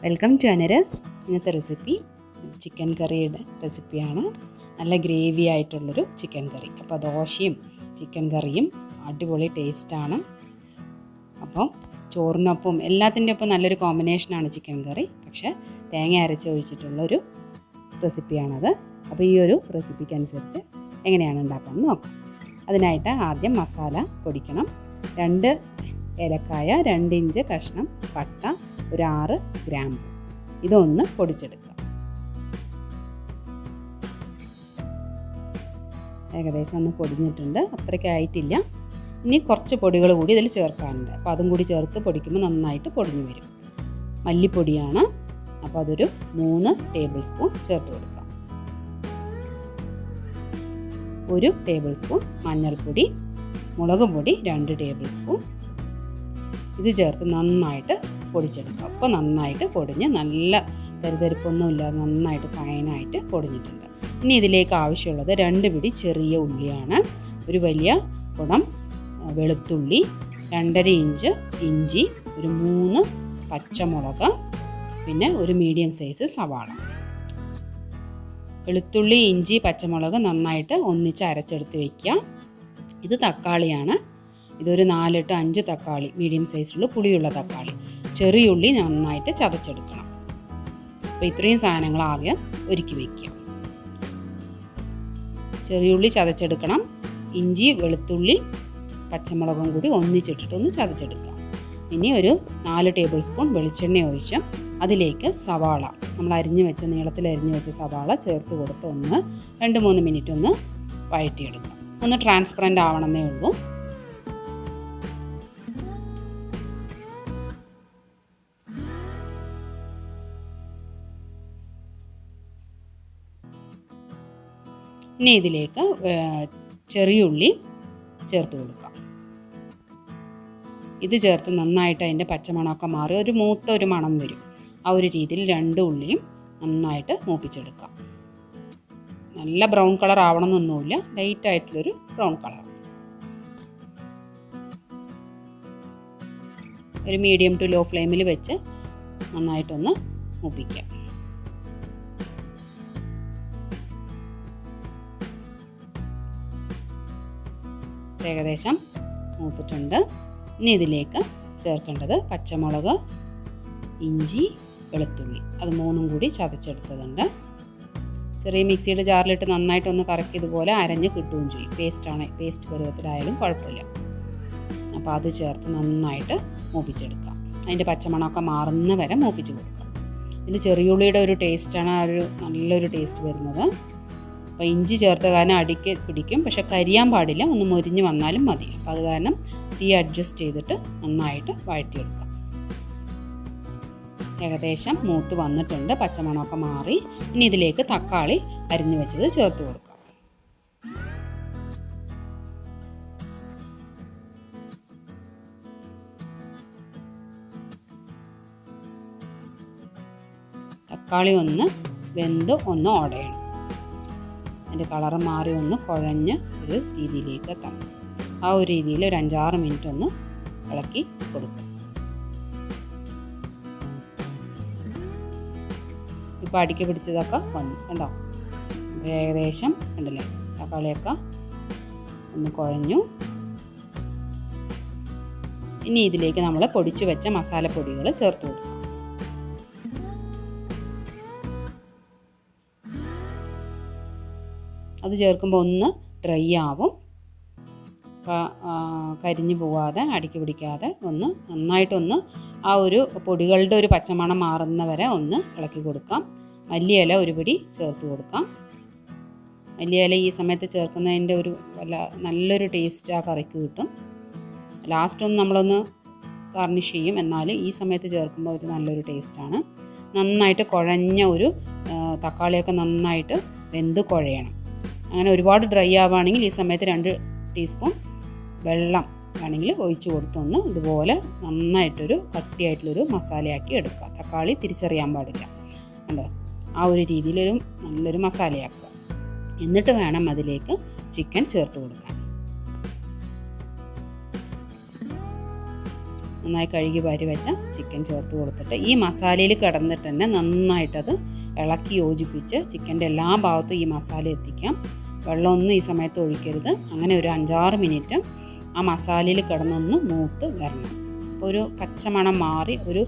Welcome to അനുരസ്. ഇന്നത്തെ recipe chicken കറിയുടെ റെസിപ്പിയാണ്. നല്ല ഗ്രേവി ആയിട്ടുള്ളൊരു ചിക്കൻ കറി. അപ്പോൾ ദോശയും ചിക്കൻ കറിയും അടിപൊളി ടേസ്റ്റാണ്. അപ്പം ചോറിനൊപ്പം എല്ലാത്തിൻ്റെ ഒപ്പം നല്ലൊരു കോമ്പിനേഷനാണ് ചിക്കൻ കറി. പക്ഷേ തേങ്ങ അരച്ച് ഒഴിച്ചിട്ടുള്ളൊരു റെസിപ്പിയാണത്. അപ്പോൾ ഈ ഒരു റെസിപ്പിക്കനുസരിച്ച് എങ്ങനെയാണ് ഉണ്ടാക്കാമെന്ന് നോക്കാം. അതിനായിട്ട് ആദ്യം മസാല പൊടിക്കണം. 2 ഏലക്കായ, 2 ഇഞ്ച് കഷ്ണം പട്ട, ഒരു 6 ഗ്രാമ്പു, ഇതൊന്ന് പൊടിച്ചെടുക്കുക. ഏകദേശം ഒന്ന് പൊടിഞ്ഞിട്ടുണ്ട്, അത്രയ്ക്കായിട്ടില്ല. ഇനി കുറച്ച് പൊടികൾ കൂടി ഇതിൽ ചേർക്കാനുണ്ട്. അപ്പോൾ അതും കൂടി ചേർത്ത് പൊടിക്കുമ്പോൾ നന്നായിട്ട് പൊടിഞ്ഞു വരും. മല്ലിപ്പൊടിയാണ്, അപ്പോൾ അതൊരു 3 ടേബിൾ സ്പൂൺ ചേർത്ത് കൊടുക്കാം. 1 ടേബിൾ സ്പൂൺ മഞ്ഞൾപ്പൊടി, മുളക് പൊടി 2 ടേബിൾ സ്പൂൺ, ഇത് ചേർത്ത് നന്നായിട്ട് പൊടിച്ചെടുക്കുക. അപ്പോൾ നന്നായിട്ട് പൊടിഞ്ഞ് നല്ല തരിതരിപ്പൊന്നും ഇല്ലാതെ നന്നായിട്ട് ഫൈനായിട്ട് പൊടിഞ്ഞിട്ടുണ്ട്. ഇനി ഇതിലേക്ക് ആവശ്യമുള്ളത് 2 പിടി ചെറിയ ഉള്ളിയാണ്, ഒരു വലിയ കുടം വെളുത്തുള്ളി, 2.5 ഇഞ്ച് ഇഞ്ചി, ഒരു 3 പച്ചമുളക്, പിന്നെ ഒരു മീഡിയം സൈസ് സവാള. വെളുത്തുള്ളി, ഇഞ്ചി, പച്ചമുളക് നന്നായിട്ട് ഒന്നിച്ച് അരച്ചെടുത്ത് വയ്ക്കുക. ഇത് തക്കാളിയാണ്. ഇതൊരു 4-5 തക്കാളി, മീഡിയം സൈസിലുള്ള പുളിയുള്ള തക്കാളി. ചെറിയുള്ളി നന്നായിട്ട് ചതച്ചെടുക്കണം. അപ്പോൾ ഇത്രയും സാധനങ്ങൾ ആദ്യം ഒരുക്കി വയ്ക്കുക. ചെറിയുള്ളി ചതച്ചെടുക്കണം. ഇഞ്ചി, വെളുത്തുള്ളി, പച്ചമുളകും കൂടി ഒന്നിച്ചിട്ടിട്ടൊന്ന് ചതച്ചെടുക്കുക. ഇനി ഒരു 4 ടേബിൾ സ്പൂൺ വെളിച്ചെണ്ണ ഒഴിച്ച് അതിലേക്ക് സവാള, നമ്മൾ അരിഞ്ഞു വെച്ച നീളത്തിൽ അരിഞ്ഞു വെച്ച സവാള ചേർത്ത് കൊടുത്ത് ഒന്ന് 2-3 മിനിറ്റ് ഒന്ന് വഴറ്റിയെടുക്കുക. ഒന്ന് ട്രാൻസ്പെറൻ്റ് ആവണമെന്നേ ഉള്ളൂ. ഇനി ഇതിലേക്ക് ചെറിയുള്ളി ചേർത്ത് കൊടുക്കാം. ഇത് ചേർത്ത് നന്നായിട്ട് അതിൻ്റെ പച്ചമണമൊക്കെ മാറി ഒരു മൂത്ത ഒരു മണം വരും. ആ ഒരു രീതിയിൽ 2 ഉള്ളിയും നന്നായിട്ട് മൂപ്പിച്ചെടുക്കാം. നല്ല ബ്രൗൺ കളർ ആവണമെന്നൊന്നുമില്ല, ലൈറ്റായിട്ടുള്ളൊരു ബ്രൗൺ കളർ. ഒരു മീഡിയം ടു ലോ ഫ്ലെയിമിൽ വെച്ച് നന്നായിട്ടൊന്ന് മൂപ്പിക്കാം. ഏകദേശം മൂത്തിട്ടുണ്ട്. ഇനി ഇതിലേക്ക് ചേർക്കേണ്ടത് പച്ചമുളക്, ഇഞ്ചി, വെളുത്തുള്ളി, അത് 3ഉം കൂടി ചതച്ചെടുത്തതുണ്ട്. ചെറിയ മിക്സിയുടെ ജാറിലിട്ട് നന്നായിട്ടൊന്ന് കറക്കിയതുപോലെ അരഞ്ഞ് കിട്ടുകയും ചെയ്യും. പേസ്റ്റ് പരുവത്തിലായാലും കുഴപ്പമില്ല. അപ്പോൾ അത് ചേർത്ത് നന്നായിട്ട് മൂപ്പിച്ചെടുക്കാം. അതിൻ്റെ പച്ചമണമൊക്കെ മാറുന്ന വരെ മൂപ്പിച്ച് കൊടുക്കാം. ഇതിൽ ചെറിയുള്ളിയുടെ ഒരു ടേസ്റ്റാണ് നല്ലൊരു ടേസ്റ്റ് വരുന്നത്. അപ്പോൾ ഇഞ്ചി ചേർത്ത കാരണം അടിക്ക് പിടിക്കും, പക്ഷെ കരിയാൻ പാടില്ല, ഒന്ന് മൊരിഞ്ഞ് വന്നാലും മതി. അപ്പോൾ അത് കാരണം തീ അഡ്ജസ്റ്റ് ചെയ്തിട്ട് നന്നായിട്ട് വഴറ്റിയെടുക്കാം. ഏകദേശം മൂത്ത് വന്നിട്ടുണ്ട്, പച്ചമണമൊക്കെ മാറി. ഇനി ഇതിലേക്ക് തക്കാളി അരിഞ്ഞു വെച്ചത് ചേർത്ത് കൊടുക്കാം. തക്കാളി ഒന്ന് വെന്ത് ഒന്ന് ഉടയണം. അതിൻ്റെ കളറ് മാറി ഒന്ന് കുഴഞ്ഞ് ഒരു രീതിയിലേക്ക് എത്തണം. ആ ഒരു രീതിയിൽ ഒരു 5-6 മിനിറ്റ് ഒന്ന് ഇളക്കി കൊടുക്കുക. ഇപ്പോൾ അടിക്ക് പിടിച്ചതൊക്കെ വന്നു കണ്ടോ. ഏകദേശം കണ്ടില്ലേ, തക്കാളിയൊക്കെ ഒന്ന് കുഴഞ്ഞു. ഇനി ഇതിലേക്ക് നമ്മൾ പൊടിച്ചു വെച്ച മസാലപ്പൊടികൾ ചേർത്ത് കൊടുക്കുക. അത് ചേർക്കുമ്പോൾ ഒന്ന് ഡ്രൈ ആവും. കരിഞ്ഞു പോവാതെ അടിക്ക് പിടിക്കാതെ ഒന്ന് നന്നായിട്ടൊന്ന് ആ ഒരു പൊടികളുടെ ഒരു പച്ചമണം മാറുന്ന വരെ ഒന്ന് ഇളക്കി കൊടുക്കാം. മല്ലിയില ഒരു പിടി ചേർത്ത് കൊടുക്കാം. മല്ലിയില ഈ സമയത്ത് ചേർക്കുന്നതിൻ്റെ ഒരു നല്ലൊരു ടേസ്റ്റ് ആ കറിക്ക് കിട്ടും. ലാസ്റ്റൊന്ന് നമ്മളൊന്ന് ഗാർണിഷ് ചെയ്യും, എന്നാൽ ഈ സമയത്ത് ചേർക്കുമ്പോൾ ഒരു നല്ലൊരു ടേസ്റ്റാണ്. നന്നായിട്ട് കുഴഞ്ഞ ഒരു തക്കാളിയൊക്കെ നന്നായിട്ട് വെന്ത് കുഴയണം. അങ്ങനെ ഒരുപാട് ഡ്രൈ ആവുകയാണെങ്കിൽ ഈ സമയത്ത് 2 ടീസ്പൂൺ വെള്ളം വേണമെങ്കിൽ ഒഴിച്ച് കൊടുത്തൊന്ന് ഇതുപോലെ നന്നായിട്ടൊരു കട്ടിയായിട്ടുള്ളൊരു മസാലയാക്കി എടുക്കുക. തക്കാളി തിരിച്ചറിയാൻ പാടില്ല കണ്ടോ. ആ ഒരു രീതിയിലൊരു നല്ലൊരു മസാലയാക്കുക. എന്നിട്ട് വേണം അതിലേക്ക് ചിക്കൻ ചേർത്ത് കൊടുക്കാൻ. നന്നായി കഴുകി വാരി വെച്ച ചിക്കൻ ചേർത്ത് കൊടുത്തിട്ട് ഈ മസാലയിൽ കിടന്നിട്ട് തന്നെ നന്നായിട്ടത് ഇളക്കി യോജിപ്പിച്ച് ചിക്കൻ്റെ എല്ലാ ഭാഗത്തും ഈ മസാല എത്തിക്കാം. വെള്ളമൊന്നും ഈ സമയത്ത് ഒഴിക്കരുത്. അങ്ങനെ ഒരു 5-6 മിനിറ്റ് ആ മസാലയിൽ കിടന്നൊന്ന് മൂത്ത് വരണം. അപ്പോൾ ഒരു പച്ചമണം മാറി ഒരു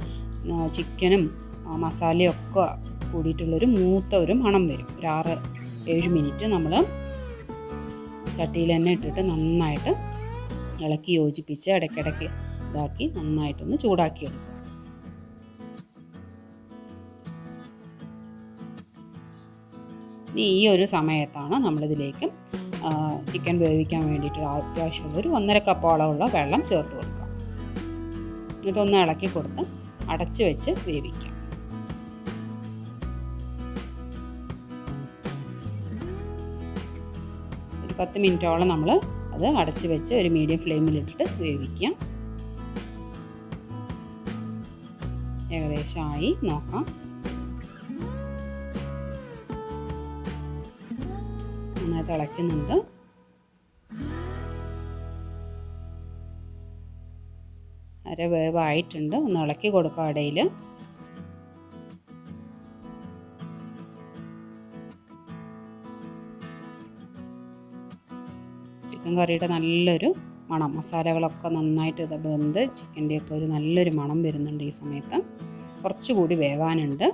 ചിക്കനും മസാലയൊക്കെ കൂടിയിട്ടുള്ളൊരു മൂത്ത ഒരു മണം വരും. ഒരു 6-7 മിനിറ്റ് നമ്മൾ ചട്ടിയിൽ തന്നെ ഇട്ടിട്ട് നന്നായിട്ട് ഇളക്കി യോജിപ്പിച്ച് ഇടയ്ക്കിടയ്ക്ക് ഇതാക്കി നന്നായിട്ടൊന്ന് ചൂടാക്കിയെടുക്കുക. ഇനി ഈ ഒരു സമയത്താണ് നമ്മളിതിലേക്ക് ചിക്കൻ വേവിക്കാൻ വേണ്ടിയിട്ട് അത്യാവശ്യമുള്ള ഒരു 1.5 കപ്പോളമുള്ള വെള്ളം ചേർത്ത് കൊടുക്കുക. എന്നിട്ടൊന്ന് ഇളക്കി കൊടുത്ത് അടച്ചു വെച്ച് വേവിക്കാം. ഒരു 10 മിനിറ്റോളം നമ്മൾ അത് അടച്ചു വെച്ച് ഒരു മീഡിയം ഫ്ലെയിമിലിട്ടിട്ട് വേവിക്കാം. ഏകദേശം ആയി നോക്കാം. നന്നായി തിളയ്ക്കുന്നുണ്ട്. അര വേവായിട്ടുണ്ട്. ഒന്ന് ഇളക്കി കൊടുക്കാം ഇടയിൽ. ചിക്കൻ കറിയുടെ നല്ലൊരു മണം, മസാലകളൊക്കെ നന്നായിട്ട് ഇത് വെന്ത് ചിക്കൻ്റെയൊക്കെ ഒരു നല്ലൊരു മണം വരുന്നുണ്ട്. ഈ സമയത്ത് കുറച്ചുകൂടി വേവാനുണ്ട്.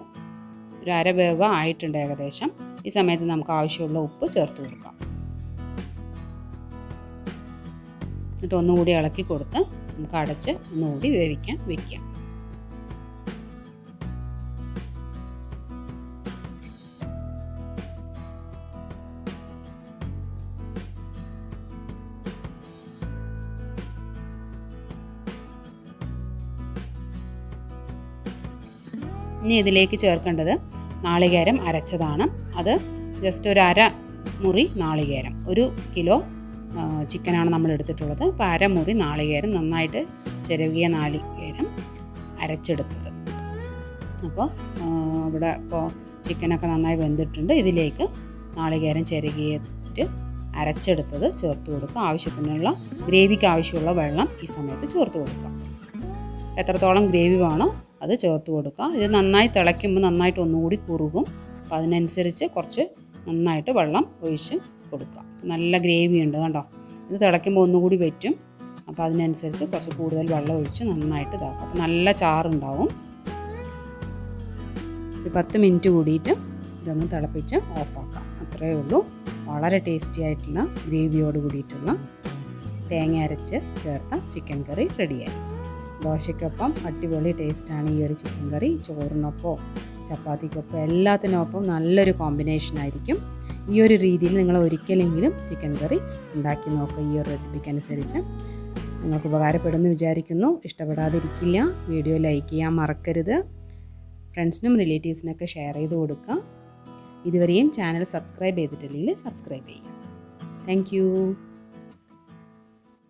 ഒരു അര വേവ് ആയിട്ടുണ്ട് ഏകദേശം. ഈ സമയത്ത് നമുക്ക് ആവശ്യമുള്ള ഉപ്പ് ചേർത്ത് കൊടുക്കാം. എന്നിട്ട് ഒന്നുകൂടി ഇളക്കി കൊടുത്ത് നമുക്ക് അടച്ച് ഒന്നുകൂടി വേവിക്കാൻ വയ്ക്കാം. ഇനി ഇതിലേക്ക് ചേർക്കേണ്ടത് നാളികേരം അരച്ചതാണ്. അത് ജസ്റ്റ് ഒരു അര മുറി നാളികേരം. 1 കിലോ ചിക്കനാണ് നമ്മൾ എടുത്തിട്ടുള്ളത്. അപ്പോൾ അര മുറി നാളികേരം, നന്നായിട്ട് ചിരവിയ നാളികേരം അരച്ചെടുത്തത്. അപ്പോൾ ഇവിടെ ഇപ്പോൾ ചിക്കനൊക്കെ നന്നായി വെന്തിട്ടുണ്ട്. ഇതിലേക്ക് നാളികേരം ചിരകിയിട്ട് അരച്ചെടുത്തത് ചേർത്ത് കൊടുക്കുക. ആവശ്യത്തിനുള്ള ഗ്രേവിക്ക് ആവശ്യമുള്ള വെള്ളം ഈ സമയത്ത് ചേർത്ത് കൊടുക്കുക. എത്രത്തോളം ഗ്രേവി വേണോ അത് ചേർത്ത് കൊടുക്കുക. ഇത് നന്നായി തിളയ്ക്കുമ്പോൾ നന്നായിട്ട് ഒന്നുകൂടി കുറുകും. അപ്പോൾ അതിനനുസരിച്ച് കുറച്ച് നന്നായിട്ട് വെള്ളം ഒഴിച്ച് കൊടുക്കുക. നല്ല ഗ്രേവി ഉണ്ട് കണ്ടോ. ഇത് തിളയ്ക്കുമ്പോൾ ഒന്നുകൂടി വറ്റും. അപ്പോൾ അതിനനുസരിച്ച് കുറച്ച് കൂടുതൽ വെള്ളം ഒഴിച്ച് നന്നായിട്ട് ഇതാക്കുക. അപ്പോൾ നല്ല ചാറുണ്ടാവും. ഒരു 10 മിനിറ്റ് കൂടിയിട്ട് ഇതൊന്ന് തിളപ്പിച്ച് ഓഫാക്കാം. അത്രയേ ഉള്ളൂ. വളരെ ടേസ്റ്റി ആയിട്ടുള്ള ഗ്രേവിയോട് കൂടിയിട്ടുള്ള തേങ്ങ അരച്ച് ചേർത്ത ചിക്കൻ കറി റെഡിയായി. ദോശയ്ക്കൊപ്പം അടിപൊളി ടേസ്റ്റാണ് ഈ ഒരു ചിക്കൻ കറി. ചോറിനൊപ്പം ചപ്പാത്തിക്കൊപ്പം എല്ലാത്തിനൊപ്പം നല്ലൊരു കോമ്പിനേഷനായിരിക്കും. ഈ ഒരു രീതിയിൽ നിങ്ങൾ ഒരിക്കലെങ്കിലും ചിക്കൻ കറി ഉണ്ടാക്കി നോക്കുക. ഈ ഒരു റെസിപ്പിക്കനുസരിച്ച് നിങ്ങൾക്ക് ഉപകാരപ്പെടുമെന്ന് വിചാരിക്കുന്നു. ഇഷ്ടപ്പെടാതിരിക്കില്ല. വീഡിയോ ലൈക്ക് ചെയ്യാൻ മറക്കരുത്. ഫ്രണ്ട്സിനും റിലേറ്റീവ്സിനൊക്കെ ഷെയർ ചെയ്ത് കൊടുക്കുക. ഇതുവരെയും ചാനൽ സബ്സ്ക്രൈബ് ചെയ്തിട്ടില്ലെങ്കിൽ സബ്സ്ക്രൈബ് ചെയ്യുക. താങ്ക്